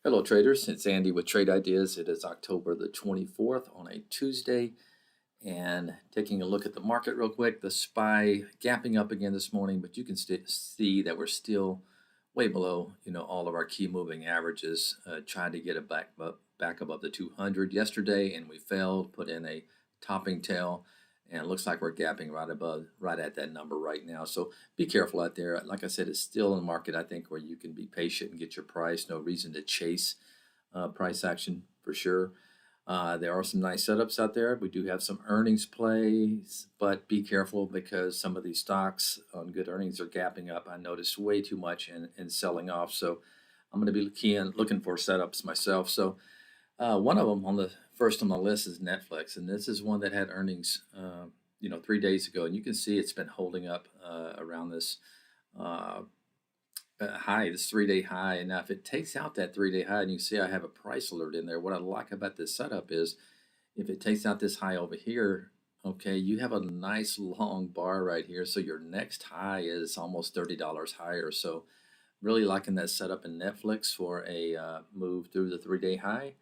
Hello, traders. It's Andy with Trade Ideas. It is October the 24th on a Tuesday. And taking a look at the market real quick, the SPY gapping up again this morning, but you can see that we're still way below, all of our key moving averages. Trying to get it back above the 200 yesterday, and we failed. Put in a topping tail, and it looks like we're gapping right at that number right now. So be careful out there. Like I said, it's still in the market, I think, where you can be patient and get your price. No reason to chase price action for sure. There are some nice setups out there. We do have some earnings plays, but be careful because some of these stocks on good earnings are gapping up. I noticed way too much and selling off. So I'm going to be looking for setups myself. So one of them first on the list is Netflix, and this is one that had earnings, 3 days ago, and you can see it's been holding up around this uh, high, this 3-day high. And now if it takes out that 3-day high, and you can see I have a price alert in there, what I like about this setup is if it takes out this high over here, okay, you have a nice long bar right here. So your next high is almost $30 higher. So really liking that setup in Netflix for a move through the 3-day high.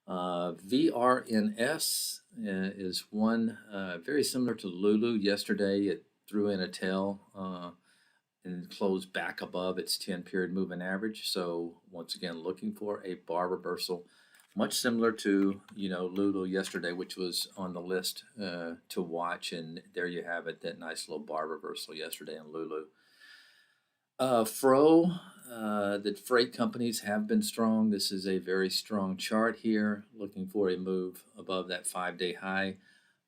VRNS is one very similar to Lulu. Yesterday, it threw in a tail and closed back above its 10-period moving average. So once again, looking for a bar reversal, much similar to Lulu yesterday, which was on the list to watch. And there you have it, that nice little bar reversal yesterday in Lulu. The freight companies have been strong. This is a very strong chart here, looking for a move above that 5-day high,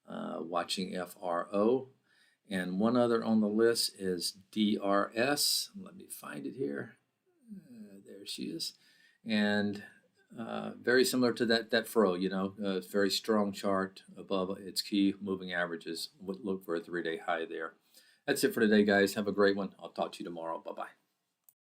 watching FRO. And one other on the list is DRS. Let me find it here. There she is. And very similar to that FRO, very strong chart above its key moving averages. Would look for a 3-day high there. That's it for today, guys. Have a great one. I'll talk to you tomorrow. Bye-bye.